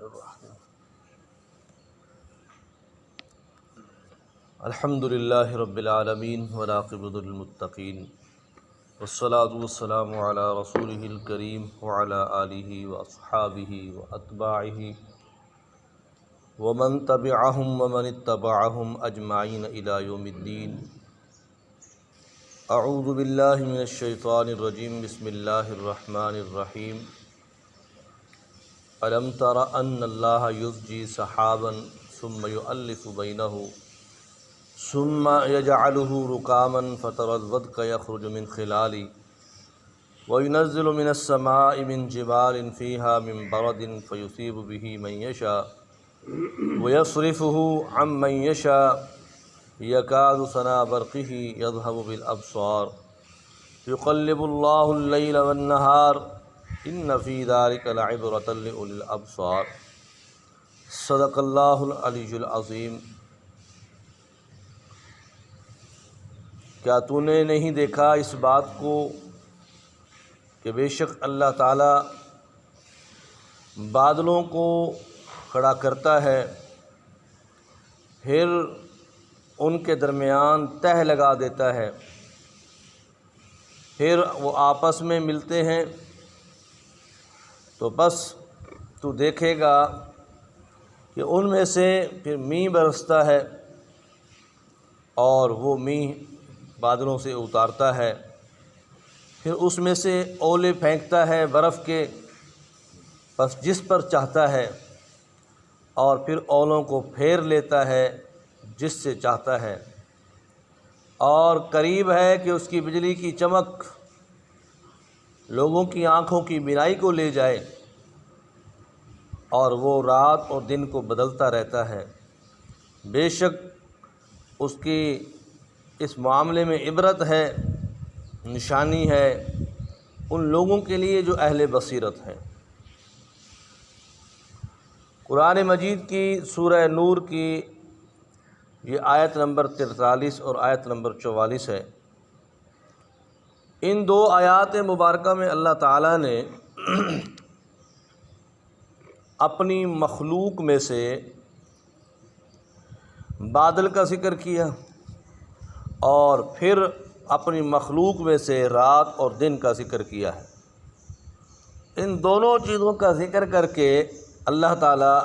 الرحیم الحمد للہ رب العالمین والعاقبۃ للمتقین والصلاة والسلام علی رسولہ الکریم وعلی آلہ واصحابہ واتباعہ ومن تبعہم ومن اتبعہم اجمعین الی یوم الدین۔ اعوذ باللہ من الشیطان الرجیم، بسم اللہ الرحمن الرحیم۔ الم تر ان اللہ یزجی سحابا ثم یؤلف بینہ ثم یجعلہ رکاما فتری الودق یخرج من خلاله وینزل من السماء من جبال فیہا من برد فیصیب به من یشاء ویصرفہ عن من یشاء یکاد سنا برقہ یذہب بالابصار یقلب اللہ اللیل والنہار ان فی ذلک لعبرۃ لأولی الابصار۔ صدق اللہ العلی العظیم۔ کیا تو نے نہیں دیکھا اس بات کو کہ بے شک اللہ تعالیٰ بادلوں کو کھڑا کرتا ہے، پھر ان کے درمیان تہ لگا دیتا ہے، پھر وہ آپس میں ملتے ہیں تو بس تو دیکھے گا کہ ان میں سے پھر مینہ برستا ہے اور وہ مینہ بادلوں سے اتارتا ہے، پھر اس میں سے اولے پھینکتا ہے برف کے، بس جس پر چاہتا ہے، اور پھر اولوں کو پھیر لیتا ہے جس سے چاہتا ہے، اور قریب ہے کہ اس کی بجلی کی چمک لوگوں کی آنکھوں کی بینائی کو لے جائے، اور وہ رات اور دن کو بدلتا رہتا ہے۔ بے شک اس کی اس معاملے میں عبرت ہے، نشانی ہے ان لوگوں کے لیے جو اہل بصیرت ہیں۔ قرآن مجید کی سورہ نور کی یہ آیت نمبر 43 اور آیت نمبر 44 ہے۔ ان دو آیات مبارکہ میں اللہ تعالیٰ نے اپنی مخلوق میں سے بادل کا ذکر کیا، اور پھر اپنی مخلوق میں سے رات اور دن کا ذکر کیا ہے۔ ان دونوں چیزوں کا ذکر کر کے اللہ تعالیٰ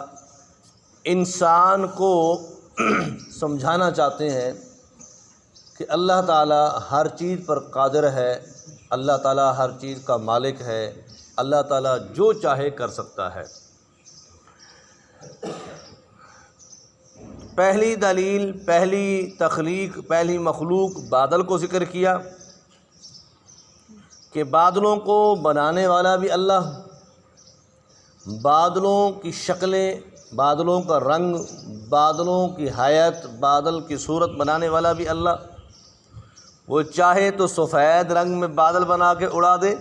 انسان کو سمجھانا چاہتے ہیں کہ اللہ تعالیٰ ہر چیز پر قادر ہے، اللہ تعالیٰ ہر چیز کا مالک ہے، اللہ تعالیٰ جو چاہے کر سکتا ہے۔ پہلی دلیل، پہلی تخلیق، پہلی مخلوق بادل کو ذکر کیا کہ بادلوں کو بنانے والا بھی اللہ، بادلوں کی شکلیں، بادلوں کا رنگ، بادلوں کی حیت، بادل کی صورت بنانے والا بھی اللہ۔ وہ چاہے تو سفید رنگ میں بادل بنا کے اڑا دے،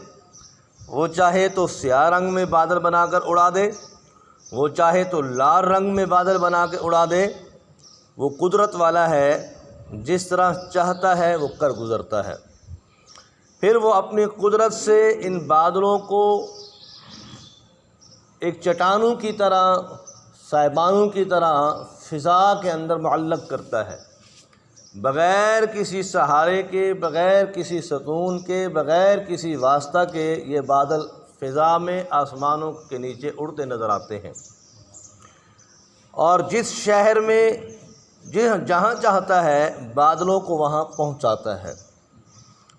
وہ چاہے تو سیاہ رنگ میں بادل بنا کر اڑا دے، وہ چاہے تو لال رنگ میں بادل بنا کے اڑا دے۔ وہ قدرت والا ہے، جس طرح چاہتا ہے وہ کر گزرتا ہے۔ پھر وہ اپنی قدرت سے ان بادلوں کو ایک چٹانوں کی طرح، سائبانوں کی طرح فضا کے اندر معلق کرتا ہے، بغیر کسی سہارے کے، بغیر کسی ستون کے، بغیر کسی واسطہ کے یہ بادل فضا میں آسمانوں کے نیچے اڑتے نظر آتے ہیں، اور جس شہر میں جہاں چاہتا ہے بادلوں کو وہاں پہنچاتا ہے۔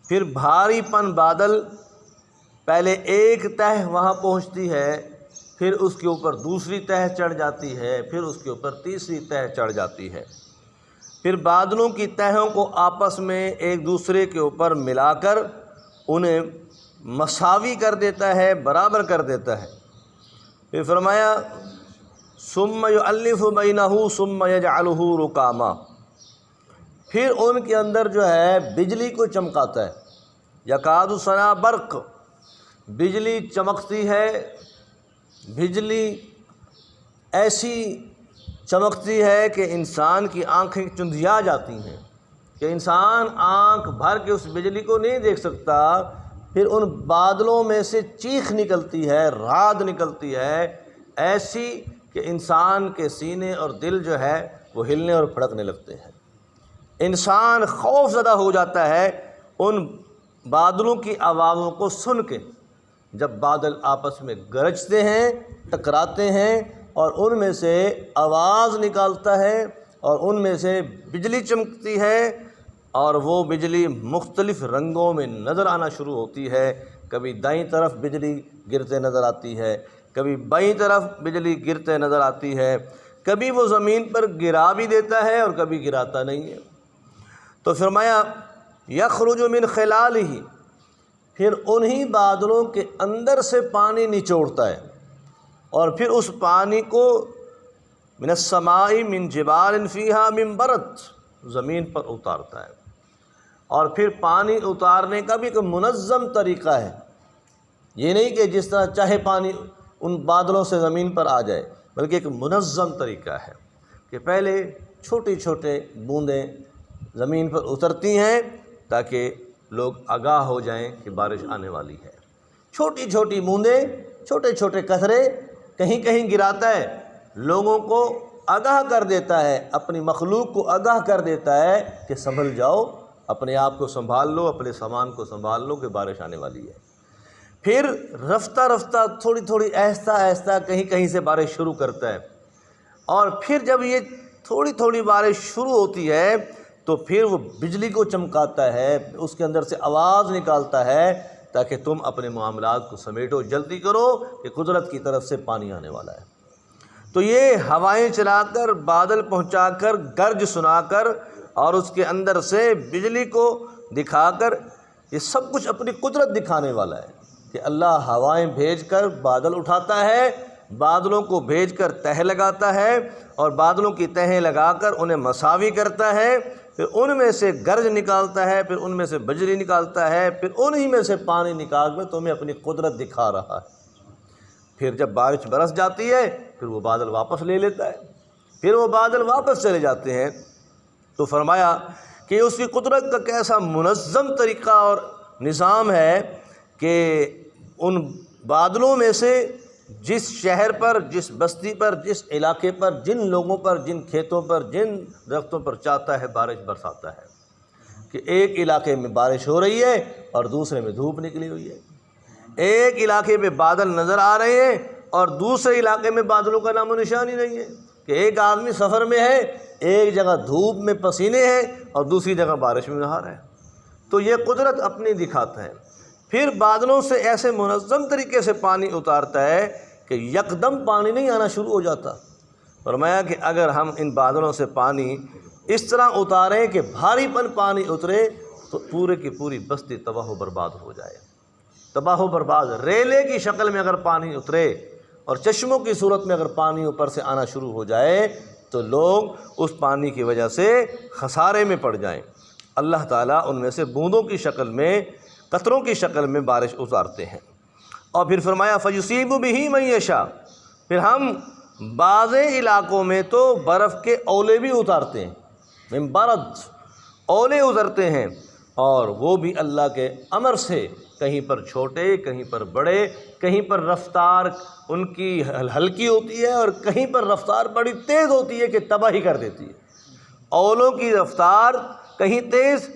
پھر بھاری پن بادل پہلے ایک تہ وہاں پہنچتی ہے، پھر اس کے اوپر دوسری تہ چڑھ جاتی ہے، پھر اس کے اوپر تیسری تہ چڑھ جاتی ہے، پھر بادلوں کی تہوں کو آپس میں ایک دوسرے کے اوپر ملا کر انہیں مساوی کر دیتا ہے، برابر کر دیتا ہے۔ پھر فرمایا ثم یؤلف بینہ ثم یجعلہ رکاما، پھر ان کے اندر جو ہے بجلی کو چمکاتا ہے۔ یکاد سنا برق، بجلی چمکتی ہے، بجلی ایسی چمکتی ہے کہ انسان کی آنکھیں چندھیا جاتی ہیں، کہ انسان آنکھ بھر کے اس بجلی کو نہیں دیکھ سکتا۔ پھر ان بادلوں میں سے چیخ نکلتی ہے، رعد نکلتی ہے ایسی کہ انسان کے سینے اور دل جو ہے وہ ہلنے اور پھڑکنے لگتے ہیں۔ انسان خوف زدہ ہو جاتا ہے ان بادلوں کی آوازوں کو سن کے، جب بادل آپس میں گرجتے ہیں، ٹکراتے ہیں اور ان میں سے آواز نکالتا ہے اور ان میں سے بجلی چمکتی ہے اور وہ بجلی مختلف رنگوں میں نظر آنا شروع ہوتی ہے۔ کبھی دائیں طرف بجلی گرتے نظر آتی ہے، کبھی بائیں طرف بجلی گرتے نظر آتی ہے، کبھی وہ زمین پر گرا بھی دیتا ہے اور کبھی گراتا نہیں ہے۔ تو فرمایا یخرج من خلالہ، پھر انہی بادلوں کے اندر سے پانی نچوڑتا ہے اور پھر اس پانی کو من السماء من جبال فیہا من برد، زمین پر اتارتا ہے۔ اور پھر پانی اتارنے کا بھی ایک منظم طریقہ ہے، یہ نہیں کہ جس طرح چاہے پانی ان بادلوں سے زمین پر آ جائے، بلکہ ایک منظم طریقہ ہے کہ پہلے چھوٹی چھوٹے بوندیں زمین پر اترتی ہیں تاکہ لوگ آگاہ ہو جائیں کہ بارش آنے والی ہے۔ چھوٹی چھوٹی بوندیں، چھوٹے چھوٹے قطرے کہیں کہیں گراتا ہے، لوگوں کو آگاہ کر دیتا ہے، اپنی مخلوق کو آگاہ کر دیتا ہے کہ سنبھل جاؤ، اپنے آپ کو سنبھال لو، اپنے سامان کو سنبھال لو کہ بارش آنے والی ہے۔ پھر رفتہ رفتہ تھوڑی تھوڑی آہستہ آہستہ کہیں کہیں سے بارش شروع کرتا ہے، اور پھر جب یہ تھوڑی تھوڑی بارش شروع ہوتی ہے تو پھر وہ بجلی کو چمکاتا ہے، اس کے اندر سے آواز نکالتا ہے تاکہ تم اپنے معاملات کو سمیٹو، جلدی کرو کہ قدرت کی طرف سے پانی آنے والا ہے۔ تو یہ ہوائیں چلا کر، بادل پہنچا کر، گرج سنا کر اور اس کے اندر سے بجلی کو دکھا کر، یہ سب کچھ اپنی قدرت دکھانے والا ہے کہ اللہ ہوائیں بھیج کر بادل اٹھاتا ہے، بادلوں کو بھیج کر تہ لگاتا ہے اور بادلوں کی تہیں لگا کر انہیں مساوی کرتا ہے، پھر ان میں سے گرج نکالتا ہے، پھر ان میں سے بجلی نکالتا ہے، پھر انہی میں سے پانی نکال کر تمہیں اپنی قدرت دکھا رہا ہے۔ پھر جب بارش برس جاتی ہے پھر وہ بادل واپس لے لیتا ہے، پھر وہ بادل واپس چلے جاتے ہیں۔ تو فرمایا کہ اس کی قدرت کا کیسا منظم طریقہ اور نظام ہے کہ ان بادلوں میں سے جس شہر پر، جس بستی پر، جس علاقے پر، جن لوگوں پر، جن کھیتوں پر، جن درختوں پر چاہتا ہے بارش برساتا ہے، کہ ایک علاقے میں بارش ہو رہی ہے اور دوسرے میں دھوپ نکلی ہوئی ہے، ایک علاقے میں بادل نظر آ رہے ہیں اور دوسرے علاقے میں بادلوں کا نام و نشان ہی نہیں ہے، کہ ایک آدمی سفر میں ہے، ایک جگہ دھوپ میں پسینے ہیں اور دوسری جگہ بارش میں نہا رہا ہے۔ تو یہ قدرت اپنی دکھاتا ہے۔ پھر بادلوں سے ایسے منظم طریقے سے پانی اتارتا ہے کہ یکدم پانی نہیں آنا شروع ہو جاتا۔ فرمایا کہ اگر ہم ان بادلوں سے پانی اس طرح اتاریں کہ بھاری پن پانی اترے تو پورے کی پوری بستی تباہ و برباد ہو جائے، تباہ و برباد۔ ریلے کی شکل میں اگر پانی اترے اور چشموں کی صورت میں اگر پانی اوپر سے آنا شروع ہو جائے تو لوگ اس پانی کی وجہ سے خسارے میں پڑ جائیں۔ اللہ تعالیٰ ان میں سے بوندوں کی شکل میں، قطروں کی شکل میں بارش اتارتے ہیں۔ اور پھر فرمایا فَيُصِيبُ بِهِ مَن يَشَاءُ، پھر ہم بعض علاقوں میں تو برف کے اولے بھی اتارتے ہیں، من برد، اولے اترتے ہیں، اور وہ بھی اللہ کے امر سے، کہیں پر چھوٹے، کہیں پر بڑے، کہیں پر رفتار ان کی ہلکی ہوتی ہے اور کہیں پر رفتار بڑی تیز ہوتی ہے کہ تباہی کر دیتی ہے۔ اولوں کی رفتار کہیں تیز،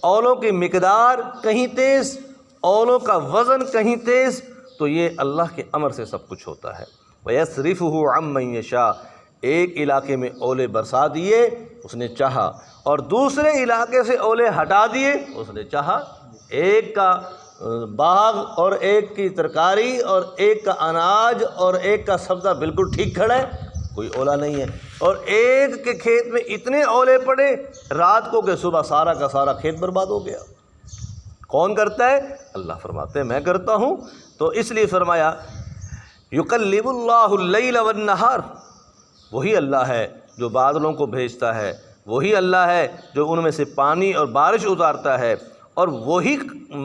اولوں کی مقدار کہیں تیز، اولوں کا وزن کہیں تیز، تو یہ اللہ کے امر سے سب کچھ ہوتا ہے۔ وَيَصْرِفُهُ عَمَّن يَشَاءُ، ایک علاقے میں اولے برسا دیے اس نے چاہا، اور دوسرے علاقے سے اولے ہٹا دیے اس نے چاہا۔ ایک کا باغ اور ایک کی ترکاری اور ایک کا اناج اور ایک کا سبزہ بالکل ٹھیک کھڑا ہے، کوئی اولا نہیں ہے، اور ایک کے کھیت میں اتنے اولے پڑے رات کو کہ صبح سارا کا سارا کھیت برباد ہو گیا۔ کون کرتا ہے؟ اللہ فرماتے ہیں میں کرتا ہوں۔ تو اس لیے فرمایا یقلب اللہ اللیل والنہار، وہی اللہ ہے جو بادلوں کو بھیجتا ہے، وہی اللہ ہے جو ان میں سے پانی اور بارش اتارتا ہے، اور وہی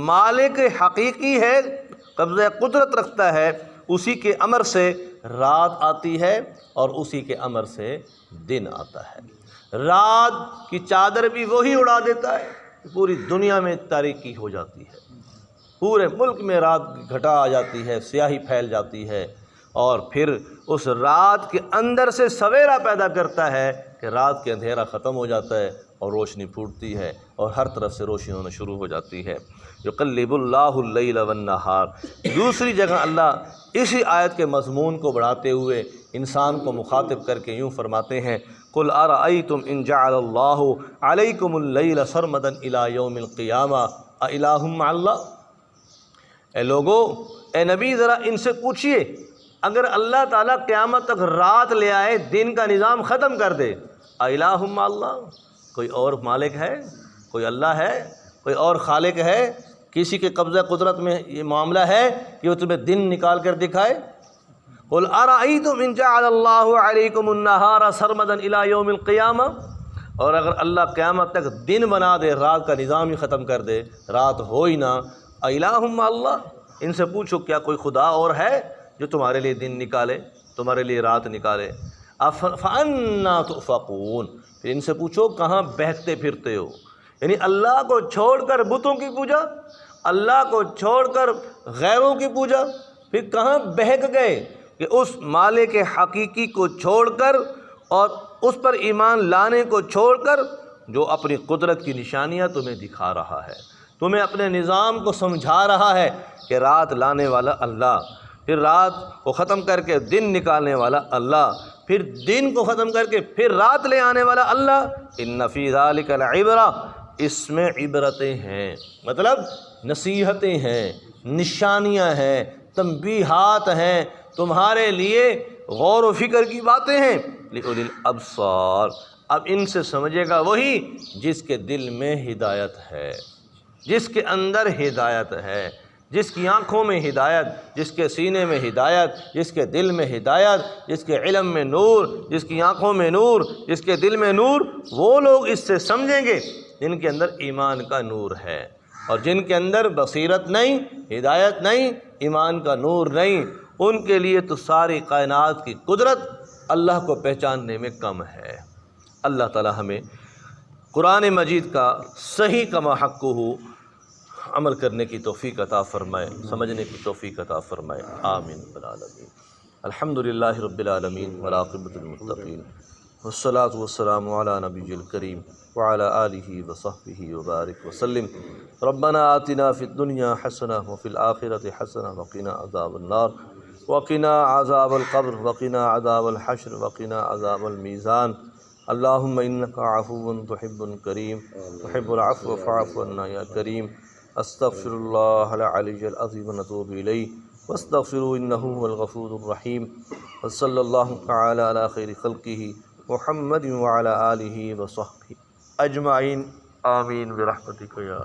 مالک حقیقی ہے، قبضہ قدرت رکھتا ہے، اسی کے امر سے رات آتی ہے اور اسی کے امر سے دن آتا ہے۔ رات کی چادر بھی وہی اڑا دیتا ہے، پوری دنیا میں تاریکی ہو جاتی ہے، پورے ملک میں رات کی گھٹا آ جاتی ہے، سیاہی پھیل جاتی ہے، اور پھر اس رات کے اندر سے سویرا پیدا کرتا ہے کہ رات کے اندھیرا ختم ہو جاتا ہے اور روشنی پھوٹتی ہے اور ہر طرف سے روشنی ہونا شروع ہو جاتی ہے۔ یقلب اللہ اللیل والنہار۔ دوسری جگہ اللہ اسی آیت کے مضمون کو بڑھاتے ہوئے انسان کو مخاطب کر کے یوں فرماتے ہیں، قل ارأیتم ان جعل اللہ علیکم اللیل سرمدا الی یوم القیامہ االہ مع اللہ۔ اے لوگو، اے نبی ذرا ان سے پوچھئے، اگر اللہ تعالیٰ قیامت تک رات لے آئے، دن کا نظام ختم کر دے، االہ مع اللہ، کوئی اور مالک ہے، کوئی اللہ ہے، کوئی اور خالق ہے، کسی کے قبضہ قدرت میں یہ معاملہ ہے کہ وہ تمہیں دن نکال کر دکھائے؟ قل ارأیتم ان جعل اللہ علیکم النہار سرمدا الی یوم القیامہ، اور اگر اللہ قیامت تک دن بنا دے، رات کا نظام ہی ختم کر دے، رات ہو ہی نہ، االہ مع اللہ، ان سے پوچھو کیا کوئی خدا اور ہے جو تمہارے لیے دن نکالے، تمہارے لیے رات نکالے؟ فأنا تؤفکون، پھر ان سے پوچھو کہاں بہکتے پھرتے ہو؟ یعنی اللہ کو چھوڑ کر بتوں کی پوجا، اللہ کو چھوڑ کر غیروں کی پوجا، پھر کہاں بہک گئے کہ اس مالک حقیقی کو چھوڑ کر اور اس پر ایمان لانے کو چھوڑ کر جو اپنی قدرت کی نشانیاں تمہیں دکھا رہا ہے، تمہیں اپنے نظام کو سمجھا رہا ہے کہ رات لانے والا اللہ، پھر رات کو ختم کر کے دن نکالنے والا اللہ، پھر دن کو ختم کر کے پھر رات لے آنے والا اللہ۔ ان فی ذلک لعبرہ، اس میں عبرتیں ہیں، مطلب نصیحتیں ہیں، نشانیاں ہیں، تنبیہات ہیں، تمہارے لیے غور و فکر کی باتیں ہیں، لأولی الابصار۔ اب ان سے سمجھے گا وہی جس کے دل میں ہدایت ہے، جس کے اندر ہدایت ہے، جس کی آنکھوں میں ہدایت، جس کے سینے میں ہدایت، جس کے دل میں ہدایت، جس کے علم میں نور، جس کی آنکھوں میں نور، جس کے دل میں نور، وہ لوگ اس سے سمجھیں گے جن کے اندر ایمان کا نور ہے، اور جن کے اندر بصیرت نہیں، ہدایت نہیں، ایمان کا نور نہیں، ان کے لیے تو ساری کائنات کی قدرت اللہ کو پہچاننے میں کم ہے۔ اللہ تعالی ہمیں قرآن مجید کا صحیح کما حق ہو عمل کرنے کی توفیق عطا فرمائے، سمجھنے کی توفیق عطا فرمائے، آمین رب العالمین۔ الحمدللہ رب العالمین والعاقبۃ للمتقین، والصلاة والسلام علی نبی الکریم وعلی آلہ وصحبہ وبارک وسلم۔ ربنا آتنا فی الدنیا حسنہ وفی الآخرۃ حسنہ وقنا عذاب النار وقنا عذاب القبر وقنا عذاب الحشر وقنا عذاب المیزان۔ اللہم انک عفو تحب کریم تحب العفو فاعف عنا یا کریم۔ استغفر اللہ العلی العظیم ونتوب الیہ واستغفروا انہ هو الغفور الرحیم۔ وصلی اللہ تعالی علی خیر خلقہ محمد وعلی آلہ وصحبہ اجمعین، آمین برحمتک یا